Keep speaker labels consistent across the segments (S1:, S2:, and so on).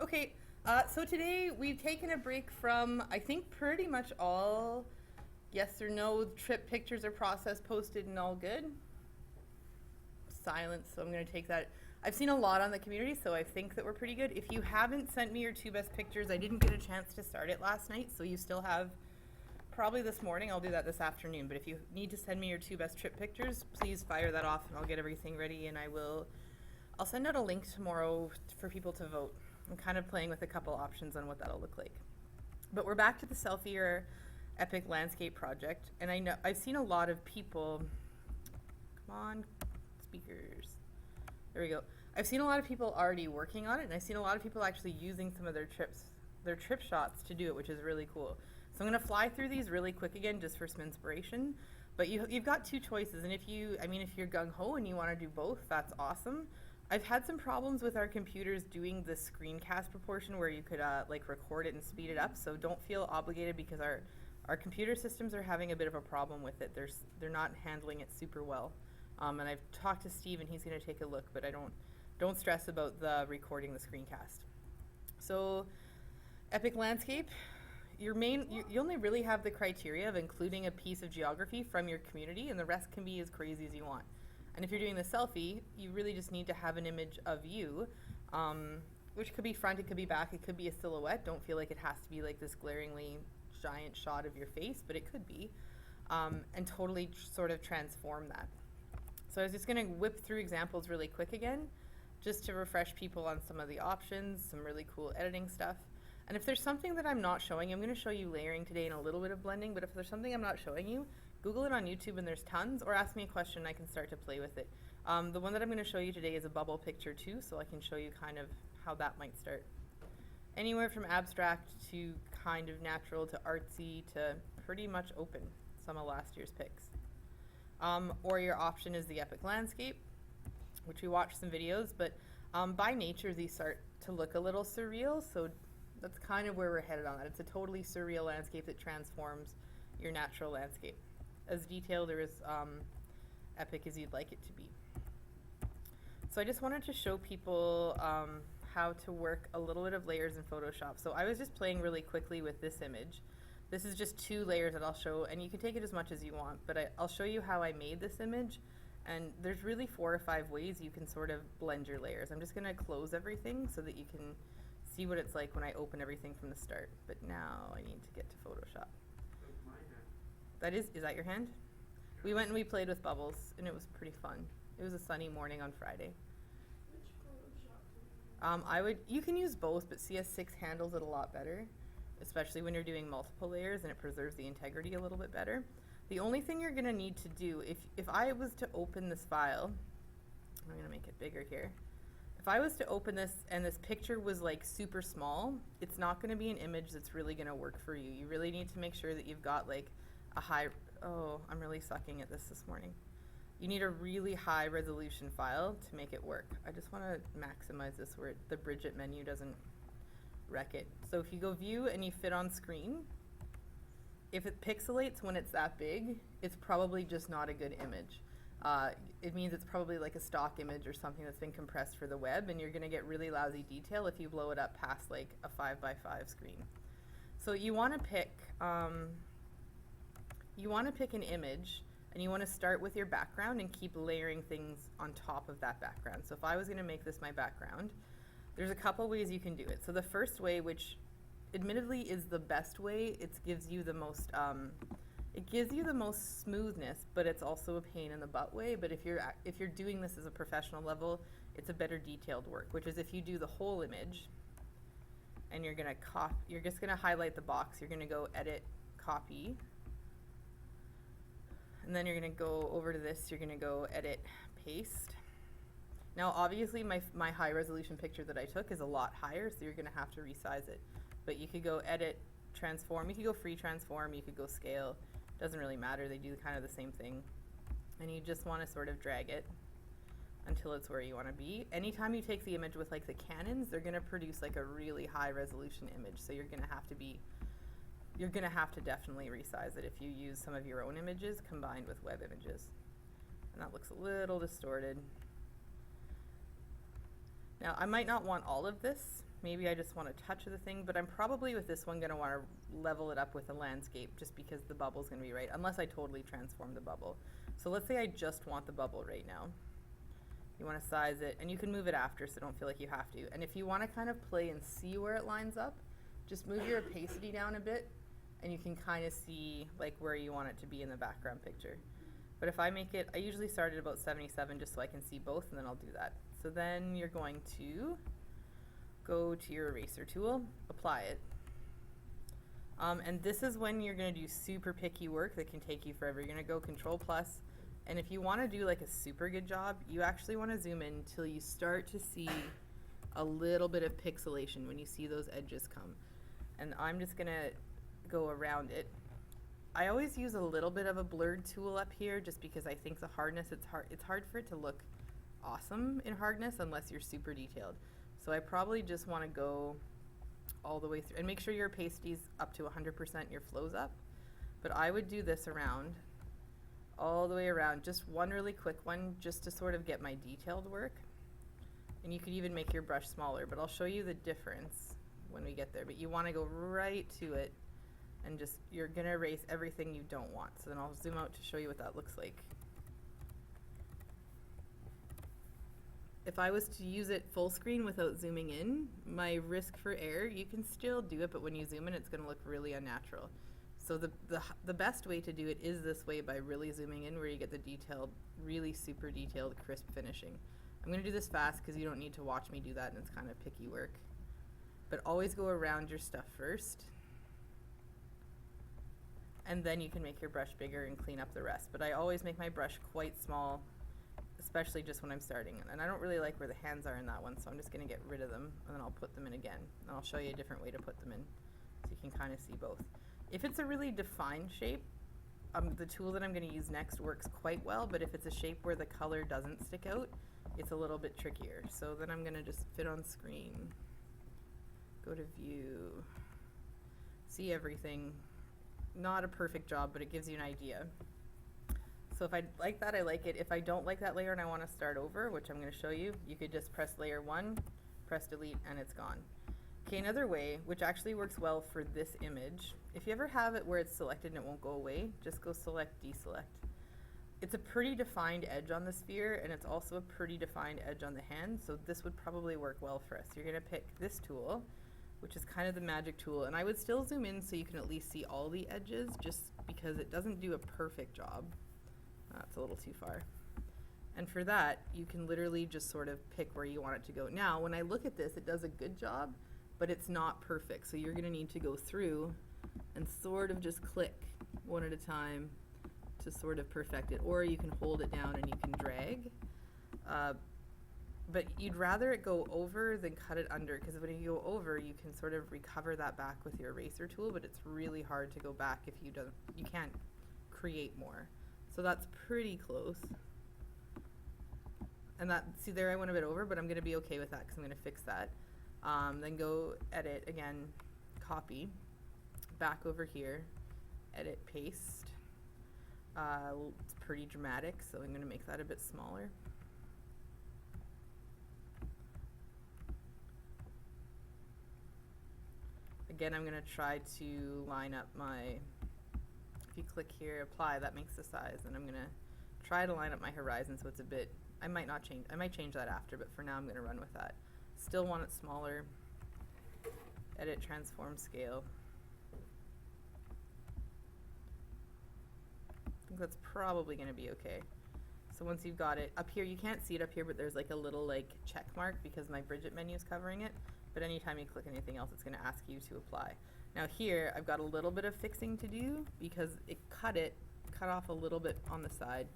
S1: Okay, so today we've taken a break from, I think, pretty much all yes or no trip pictures are processed, posted, and all good. Silence, so I'm going to take that. I've seen a lot on the community, so I think that we're pretty good. If you haven't sent me your two best pictures, I didn't get a chance to start it last night, so you still have probably this morning. I'll do that this afternoon, but if you need to send me your two best trip pictures, please fire that off and I'll get everything ready and I'll send out a link tomorrow for people to vote. I'm kind of playing with a couple options on what that'll look like. But we're back to the Selfie or Epic Landscape project, and I know I've seen a lot of people. Come on, speakers. There we go. I've seen a lot of people already working on it, and I've seen a lot of people actually using some of their trip shots to do it, which is really cool. So I'm going to fly through these really quick again just for some inspiration. But you've got two choices, and if you're gung-ho and you want to do both, that's awesome. I've had some problems with our computers doing the screencast proportion where you could like record it and speed it up, so don't feel obligated because our computer systems are having a bit of a problem with it. They're not handling it super well. And I've talked to Steve and he's going to take a look, but don't stress about the recording the screencast. So Epic Landscape, you only really have the criteria of including a piece of geography from your community, and the rest can be as crazy as you want. And if you're doing the selfie, you really just need to have an image of you, which could be front, it could be back, it could be a silhouette. Don't feel like it has to be like this glaringly giant shot of your face, but it could be, and totally sort of transform that. So I was just going to whip through examples really quick again, just to refresh people on some of the options, some really cool editing stuff. And if there's something that I'm not showing, I'm going to show you layering today and a little bit of blending, but if there's something I'm not showing you, Google it on YouTube and there's tons, or ask me a question and I can start to play with it. The one that I'm going to show you today is a bubble picture too, so I can show you kind of how that might start. Anywhere from abstract to kind of natural to artsy to pretty much open, some of last year's picks. Or your option is the Epic Landscape, which we watched some videos, but by nature these start to look a little surreal, so that's kind of where we're headed on that. It's a totally surreal landscape that transforms your natural landscape. As detailed or as epic as you'd like it to be. So I just wanted to show people how to work a little bit of layers in Photoshop. So I was just playing really quickly with this image. This is just two layers that I'll show, and you can take it as much as you want, but I'll show you how I made this image, and there's really 4 or 5 ways you can sort of blend your layers. I'm just going to close everything so that you can see what it's like when I open everything from the start, but now I need to get to Photoshop. Is that your hand? We went and we played with bubbles, and it was pretty fun. It was a sunny morning on Friday. You can use both, but CS6 handles it a lot better, especially when you're doing multiple layers, and it preserves the integrity a little bit better. The only thing you're gonna need to do, if I was to open this file, I'm gonna make it bigger here. If I was to open this and this picture was like super small, it's not gonna be an image that's really gonna work for you. You really need to make sure that you've got like I'm really sucking at this morning. You need a really high resolution file to make it work. I just want to maximize this where the Bridget menu doesn't wreck it. So if you go view and you fit on screen, if it pixelates when it's that big, it's probably just not a good image. It means it's probably like a stock image or something that's been compressed for the web, and you're going to get really lousy detail if you blow it up past like a 5x5 screen. So you want to pick an image, and you want to start with your background and keep layering things on top of that background. So if I was going to make this my background, there's a couple ways you can do it. So the first way, which admittedly is the best way, it gives you the most smoothness, but it's also a pain in the butt way. But if you're doing this as a professional level, it's a better detailed work, which is if you do the whole image and you're just gonna highlight the box, you're gonna go edit, copy, and then you're going to go over to this, you're going to go edit, paste. Now obviously my high resolution picture that I took is a lot higher, so you're going to have to resize it. But you could go edit, transform, you could go free transform, you could go scale, doesn't really matter, they do kind of the same thing. And you just want to sort of drag it until it's where you want to be. Anytime you take the image with like the Canons, they're going to produce like a really high resolution image, so you're going to have to definitely resize it if you use some of your own images combined with web images. And that looks a little distorted. Now I might not want all of this. maybe I just want to touch the thing, but I'm probably with this one going to want to level it up with a landscape just because the bubble's going to be right, unless I totally transform the bubble. So let's say I just want the bubble right now. You want to size it, and you can move it after, so don't feel like you have to. And if you want to kind of play and see where it lines up, just move your opacity down a bit, and you can kind of see like where you want it to be in the background picture. But if I make it, I usually start at about 77 just so I can see both, and then I'll do that. So then you're going to go to your eraser tool, apply it. And this is when you're going to do super picky work that can take you forever. You're going to go Control Plus, and if you want to do like a super good job, you actually want to zoom in until you start to see a little bit of pixelation when you see those edges come. And I'm just going to go around it. I always use a little bit of a blurred tool up here just because I think the hardness, it's hard for it to look awesome in hardness unless you're super detailed. So I probably just want to go all the way through and make sure your opacity's up to 100%, your flow's up. But I would do this around, all the way around, just one really quick one just to sort of get my detailed work. And you could even make your brush smaller, but I'll show you the difference when we get there. But you want to go right to it and just, you're going to erase everything you don't want. So then I'll zoom out to show you what that looks like. If I was to use it full screen without zooming in, my risk for error, you can still do it, but when you zoom in, it's going to look really unnatural. So the best way to do it is this way, by really zooming in, where you get the detailed, really super detailed, crisp finishing. I'm going to do this fast because you don't need to watch me do that, and it's kind of picky work. But always go around your stuff first, and then you can make your brush bigger and clean up the rest. But I always make my brush quite small, especially just when I'm starting. And I don't really like where the hands are in that one, so I'm just going to get rid of them, and then I'll put them in again. And I'll show you a different way to put them in so you can kind of see both. If it's a really defined shape, the tool that I'm going to use next works quite well, but if it's a shape where the color doesn't stick out, it's a little bit trickier. So then I'm going to just fit on screen, go to view, see everything. Not a perfect job, but it gives you an idea. So if I like that, I like it. If I don't like that layer and I want to start over, which I'm going to show you, you could just press layer 1, press delete, and it's gone. Okay, another way, which actually works well for this image, if you ever have it where it's selected and it won't go away, just go select, deselect. It's a pretty defined edge on the sphere, and it's also a pretty defined edge on the hand, so this would probably work well for us. You're going to pick this tool, which is kind of the magic tool, and I would still zoom in so you can at least see all the edges, just because it doesn't do a perfect job. That's a little too far. And for that, you can literally just sort of pick where you want it to go. Now, when I look at this, it does a good job, but it's not perfect. So you're going to need to go through and sort of just click one at a time to sort of perfect it. Or you can hold it down and you can drag. But you'd rather it go over than cut it under, because when you go over, you can sort of recover that back with your eraser tool, but it's really hard to go back if you can't create more. So that's pretty close. And that, see there I went a bit over, but I'm going to be okay with that because I'm going to fix that. Then go edit again, copy, back over here, edit, paste. It's pretty dramatic, so I'm going to make that a bit smaller. Again, I'm going to try to line up my, if you click here, apply, that makes the size, and I'm going to try to line up my horizon so it's a bit, I might change that after, but for now I'm going to run with that. Still want it smaller, edit, transform, scale. I think that's probably going to be okay. So once you've got it, up here, you can't see it up here, but there's like a little like check mark because my Bridget menu is covering it. But anytime you click anything else, it's going to ask you to apply. Now here, I've got a little bit of fixing to do because it cut off a little bit on the side.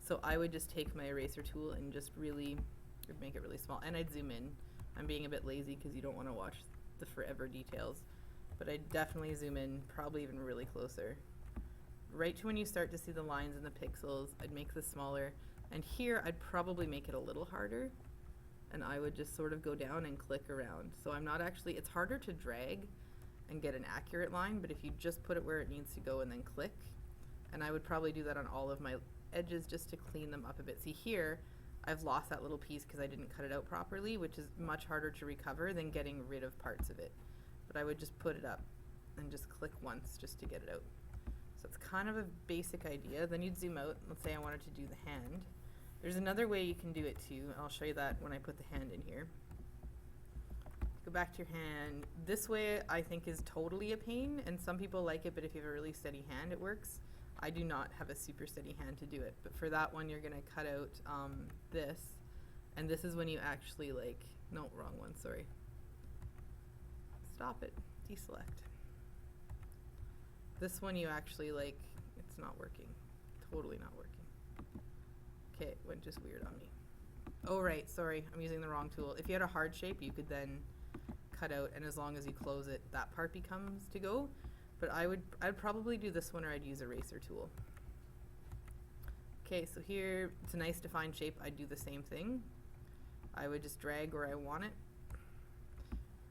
S1: So I would just take my eraser tool and just really make it really small. And I'd zoom in. I'm being a bit lazy because you don't want to watch the forever details. But I'd definitely zoom in, probably even really closer. Right to when you start to see the lines and the pixels, I'd make this smaller. And here, I'd probably make it a little harder. And I would just sort of go down and click around. So I'm not actually, it's harder to drag and get an accurate line, but if you just put it where it needs to go and then click, and I would probably do that on all of my edges just to clean them up a bit. See here, I've lost that little piece because I didn't cut it out properly, which is much harder to recover than getting rid of parts of it. But I would just put it up and just click once just to get it out. So it's kind of a basic idea. Then you'd zoom out. Let's say I wanted to do the hand. There's another way you can do it too. I'll show you that when I put the hand in here. Go back to your hand. This way I think is totally a pain, and some people like it, but if you have a really steady hand, it works. I do not have a super steady hand to do it, but for that one, you're gonna cut out this, and this is when you actually like, no, wrong one, sorry. Stop it, deselect. This one you actually like, it's not working, totally not working. Okay, it went just weird on me. Oh right, sorry, I'm using the wrong tool. If you had a hard shape, you could then cut out, and as long as you close it, that part becomes to go. But I'd probably do this one, or I'd use eraser tool. Okay, so here, it's a nice defined shape. I'd do the same thing. I would just drag where I want it,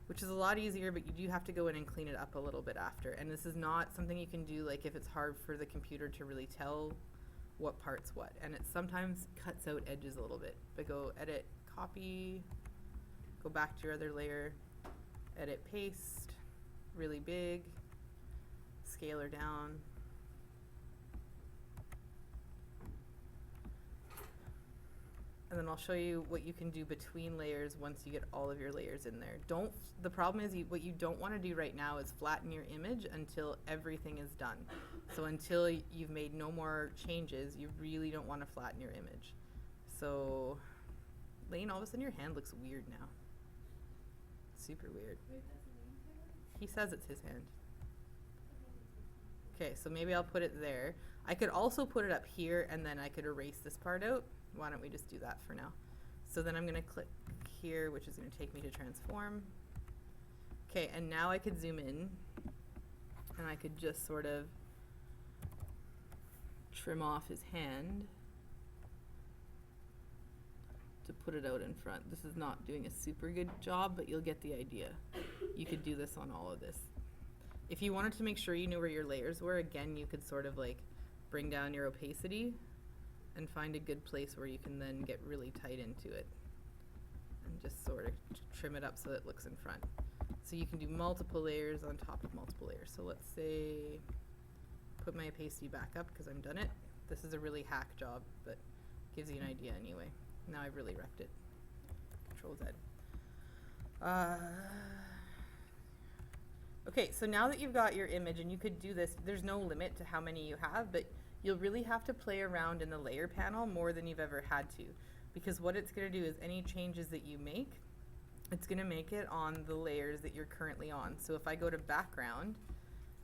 S1: which is a lot easier, but you do have to go in and clean it up a little bit after. And this is not something you can do like if it's hard for the computer to really tell what part's what. And it sometimes cuts out edges a little bit. But go edit, copy, go back to your other layer, edit, paste, really big, scale her down. And then I'll show you what you can do between layers once you get all of your layers in there. The problem is what you don't want to do right now is flatten your image until everything is done. So until you've made no more changes, you really don't want to flatten your image. So, Lane, all of a sudden your hand looks weird now. Super weird. He says it's his hand. Okay, so maybe I'll put it there. I could also put it up here, and then I could erase this part out. Why don't we just do that for now? So then I'm gonna click here, which is gonna take me to transform. Okay, and now I could zoom in, and I could just sort of trim off his hand to put it out in front. This is not doing a super good job, but you'll get the idea. You could do this on all of this. If you wanted to make sure you knew where your layers were, again, you could sort of like bring down your opacity and find a good place where you can then get really tight into it and just sort of trim it up so that it looks in front. So you can do multiple layers on top of multiple layers. So let's say, put my opacity back up because I'm done it. This is a really hack job, but gives you an idea anyway. Now I've really wrecked it. Control Z. Okay, so now that you've got your image, and you could do this, there's no limit to how many you have, but you'll really have to play around in the layer panel more than you've ever had to. Because what it's gonna do is any changes that you make, it's gonna make it on the layers that you're currently on. So if I go to background,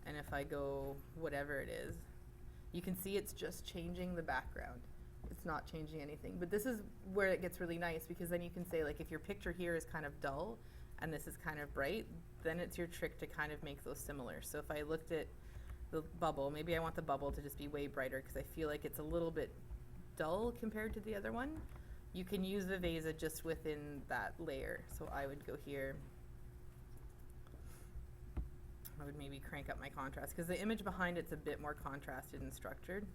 S1: and if I go whatever it is, you can see it's just changing the background. It's not changing anything. But this is where it gets really nice, because then you can say, like, if your picture here is kind of dull, and this is kind of bright, then it's your trick to kind of make those similar. So if I looked at the bubble, maybe I want the bubble to just be way brighter because I feel like it's a little bit dull compared to the other one. You can use Viveza just within that layer. So I would go here. I would maybe crank up my contrast because the image behind it's a bit more contrasted and structured.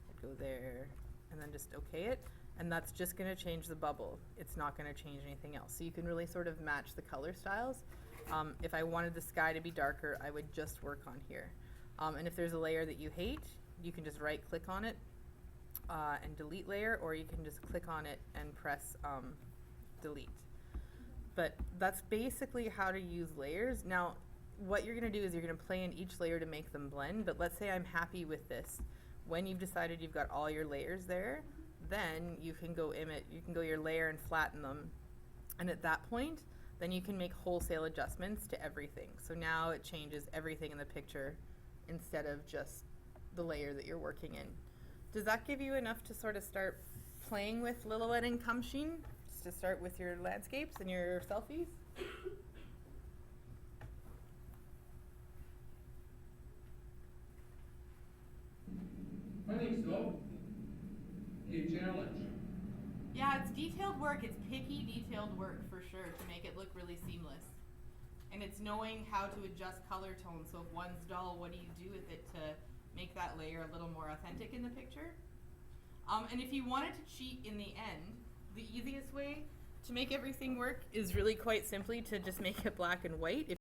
S1: I'd go there and then just okay it. And that's just gonna change the bubble. It's not gonna change anything else. So you can really sort of match the color styles. If I wanted the sky to be darker, I would just work on here. And if there's a layer that you hate, you can just right click on it and delete layer, or you can just click on it and press delete. But that's basically how to use layers. Now, what you're gonna do is you're gonna play in each layer to make them blend, but let's say I'm happy with this. When you've decided you've got all your layers there, then you can go your layer and flatten them. And at that point, then you can make wholesale adjustments to everything. So now it changes everything in the picture instead of just the layer that you're working in. Does that give you enough to sort of start playing with Lillooet and Kumsheen? Just to start with your landscapes and your selfies?
S2: I think so. A challenge.
S1: Yeah, it's detailed work. It's picky, detailed work for sure to make it look really seamless. And it's knowing how to adjust color tones. So if one's dull, what do you do with it to make that layer a little more authentic in the picture? And if you wanted to cheat in the end, the easiest way to make everything work is really quite simply to just make it black and white.